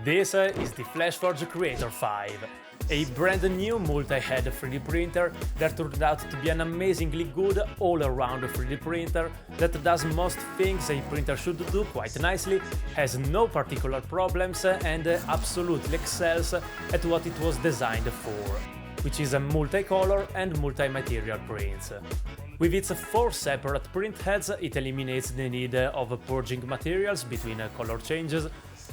This is the Flashforge Creator 5, a brand new multi-head 3D printer that turned out to be an amazingly good all-around 3D printer that does most things a printer should do quite nicely, has no particular problems and absolutely excels at what it was designed for, which is a multicolor and multi-material prints. With its 4 separate print heads, it eliminates the need of purging materials between color changes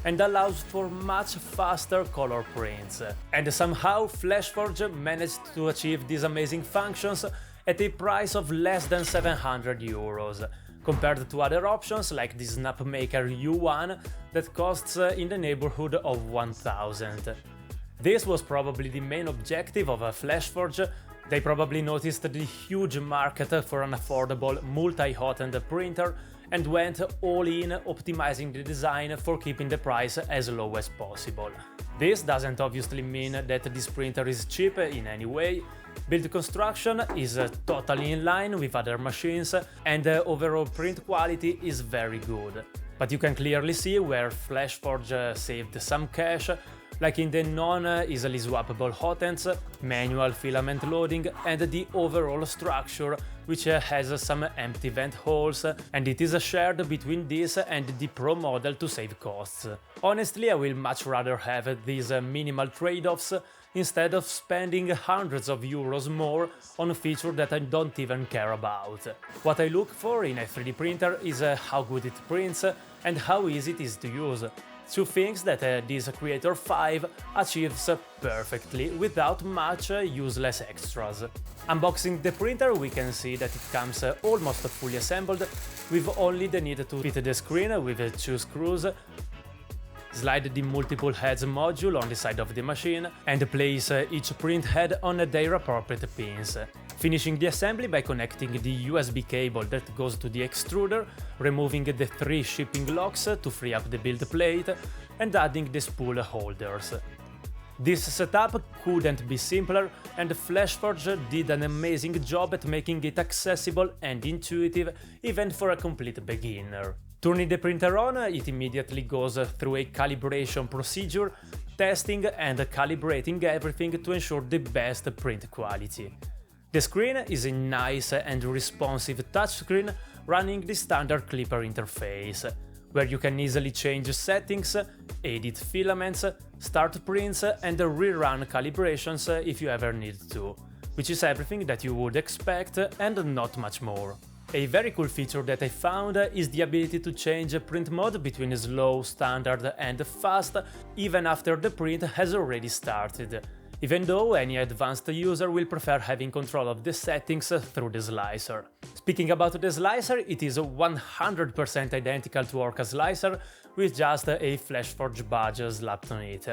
and allows for much faster color prints. And somehow Flashforge managed to achieve these amazing functions at a price of less than 700 euros, compared to other options like the Snapmaker U1 that costs in the neighborhood of 1000. This was probably the main objective of Flashforge. They probably noticed the huge market for an affordable multi-hot-end printer and went all in optimizing the design for keeping the price as low as possible. This doesn't obviously mean that this printer is cheap in any way. Build construction is totally in line with other machines and overall print quality is very good. But you can clearly see where Flashforge saved some cash, like in the non-easily swappable hot ends, manual filament loading, and the overall structure, which has some empty vent holes, and it is shared between this and the Pro model to save costs. Honestly, I will much rather have these minimal trade-offs instead of spending hundreds of euros more on a feature that I don't even care about. What I look for in a 3D printer is how good it prints and how easy it is to use. Two things that this Creator 5 achieves perfectly without much useless extras. Unboxing the printer, we can see that it comes almost fully assembled, with only the need to fit the screen with 2 screws, slide the multiple heads module on the side of the machine, and place each print head on their appropriate pins. Finishing the assembly by connecting the USB cable that goes to the extruder, removing the 3 shipping locks to free up the build plate, and adding the spool holders. This setup couldn't be simpler, and Flashforge did an amazing job at making it accessible and intuitive even for a complete beginner. Turning the printer on, it immediately goes through a calibration procedure, testing and calibrating everything to ensure the best print quality. The screen is a nice and responsive touchscreen running the standard Clipper interface, where you can easily change settings, edit filaments, start prints and rerun calibrations if you ever need to, which is everything that you would expect and not much more. A very cool feature that I found is the ability to change print mode between slow, standard and fast even after the print has already started, even though any advanced user will prefer having control of the settings through the slicer. Speaking about the slicer, it is 100% identical to Orca slicer, with just a Flashforge badge slapped on it.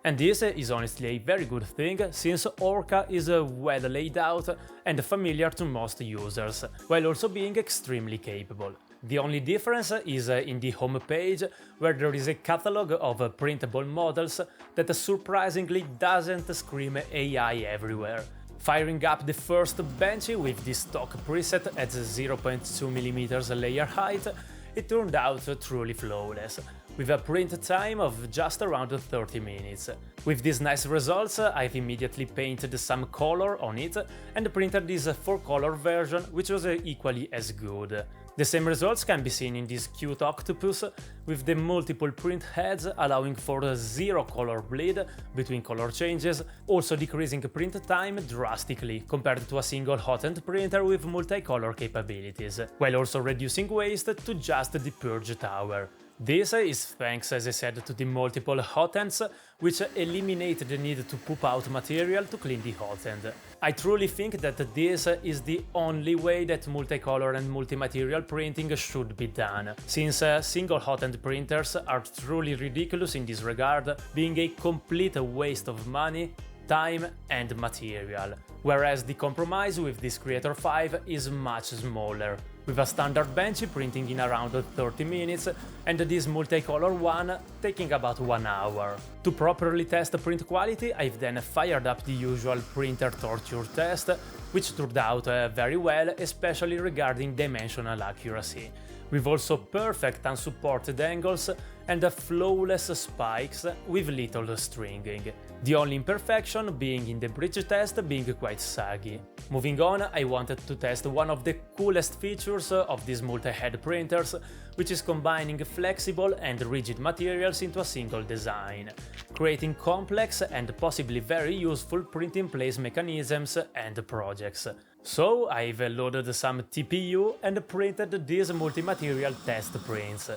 And this is honestly a very good thing, since Orca is well laid out and familiar to most users, while also being extremely capable. The only difference is in the home page, where there is a catalog of printable models that surprisingly doesn't scream AI everywhere. Firing up the first bench with the stock preset at 0.2mm layer height, it turned out truly flawless, with a print time of just around 30 minutes. With these nice results, I've immediately painted some color on it and printed this 4-color version, which was equally as good. The same results can be seen in this cute octopus, with the multiple print heads allowing for 0 color bleed between color changes, also decreasing print time drastically compared to a single hot-end printer with multicolor capabilities, while also reducing waste to just the purge tower. This is thanks, as I said, to the multiple hot ends, which eliminate the need to poop out material to clean the hot end. I truly think that this is the only way that multicolor and multimaterial printing should be done, since single hot end printers are truly ridiculous in this regard, being a complete waste of money, time and material, whereas the compromise with this Creator 5 is much smaller, with a standard bench printing in around 30 minutes and this multicolor one taking about 1 hour. To properly test print quality, I've then fired up the usual printer torture test, which turned out very well, especially regarding dimensional accuracy, with also perfect unsupported angles and flawless spikes with little stringing. The only imperfection being in the bridge test being quite saggy. Moving on, I wanted to test one of the coolest features of these multi-head printers, which is combining flexible and rigid materials into a single design, creating complex and possibly very useful print-in-place mechanisms and projects. So I've loaded some TPU and printed these multi-material test prints.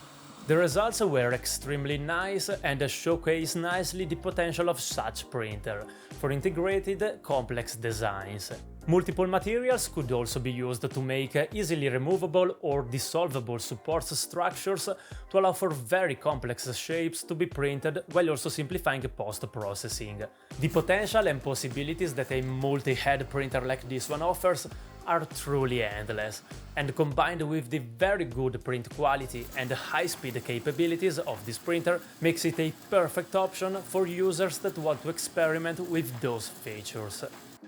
The results were extremely nice and showcase nicely the potential of such printer for integrated, complex designs. Multiple materials could also be used to make easily removable or dissolvable support structures to allow for very complex shapes to be printed while also simplifying post-processing. The potential and possibilities that a multi-head printer like this one offers are truly endless, and combined with the very good print quality and high-speed capabilities of this printer makes it a perfect option for users that want to experiment with those features.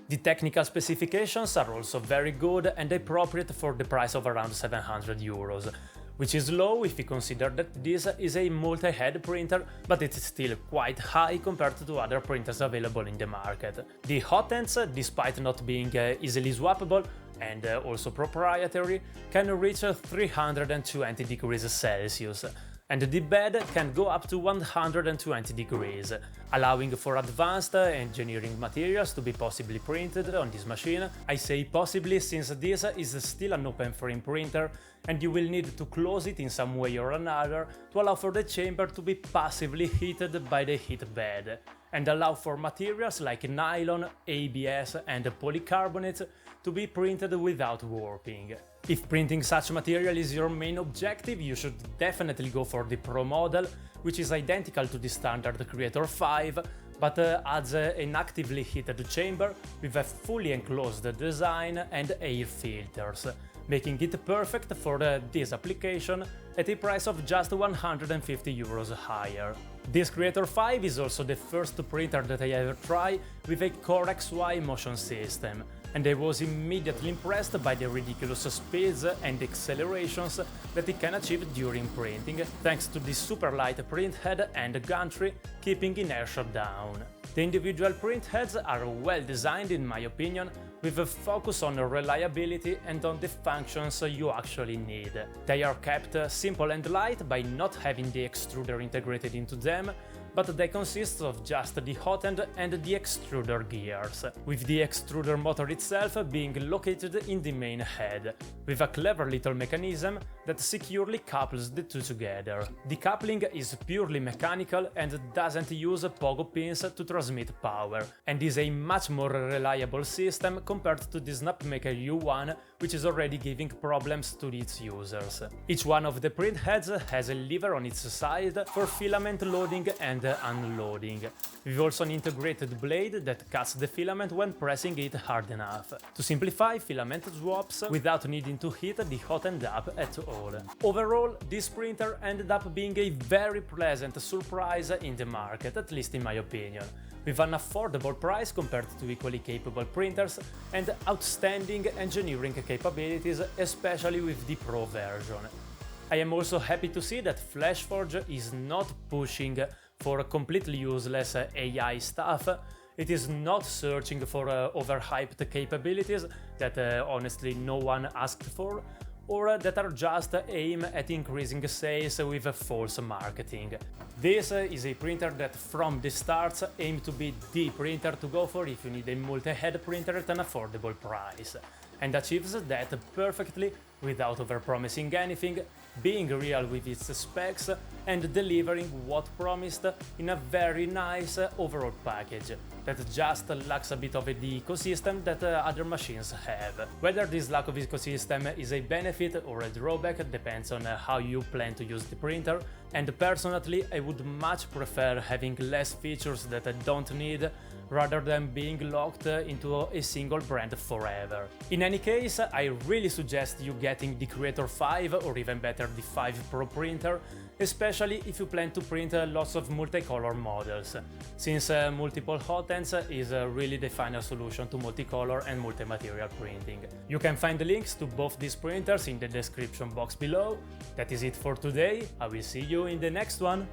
The technical specifications are also very good and appropriate for the price of around 700 euros, which is low if you consider that this is a multi-head printer, but it's still quite high compared to other printers available in the market. The hot ends, despite not being easily swappable and also proprietary, can reach 320 degrees Celsius, and the bed can go up to 120 degrees, allowing for advanced engineering materials to be possibly printed on this machine. I say possibly since this is still an open frame printer and you will need to close it in some way or another to allow for the chamber to be passively heated by the heat bed, and allow for materials like nylon, ABS and polycarbonate to be printed without warping. If printing such material is your main objective, you should definitely go for the Pro model, which is identical to the standard Creator 5, but adds an actively heated chamber with a fully enclosed design and air filters, making it perfect for this application at a price of just 150 euros higher. This Creator 5 is also the first printer that I ever tried with a Core XY motion system, and I was immediately impressed by the ridiculous speeds and accelerations that it can achieve during printing, thanks to the super light print head and gantry keeping inertia down. The individual print heads are well designed in my opinion, with a focus on reliability and on the functions you actually need. They are kept simple and light by not having the extruder integrated into them, but they consist of just the hot end and the extruder gears, with the extruder motor itself being located in the main head, with a clever little mechanism that securely couples the two together. The coupling is purely mechanical and doesn't use pogo pins to transmit power, and is a much more reliable system compared to the Snapmaker U1, which is already giving problems to its users. Each one of the print heads has a lever on its side for filament loading and unloading, with also an integrated blade that cuts the filament when pressing it hard enough, to simplify filament swaps without needing to heat the hot end up at all. Overall, this printer ended up being a very pleasant surprise in the market, at least in my opinion, with an affordable price compared to equally capable printers and outstanding engineering capabilities, especially with the Pro version. I am also happy to see that Flashforge is not pushing for completely useless AI stuff. It is not searching for overhyped capabilities that honestly no one asked for, or that are just aimed at increasing sales with false marketing. This is a printer that from the start aimed to be the printer to go for if you need a multi-head printer at an affordable price, and achieves that perfectly without overpromising anything, being real with its specs and delivering what promised in a very nice overall package that just lacks a bit of the ecosystem that other machines have. Whether this lack of ecosystem is a benefit or a drawback depends on how you plan to use the printer, and personally I would much prefer having less features that I don't need rather than being locked into a single brand forever. In any case, I really suggest you getting the Creator 5 or even better the 5 Pro printer, especially especially if you plan to print lots of multicolor models, since multiple hot ends is really the final solution to multicolor and multimaterial printing. You can find the links to both these printers in the description box below. That is it for today, I will see you in the next one!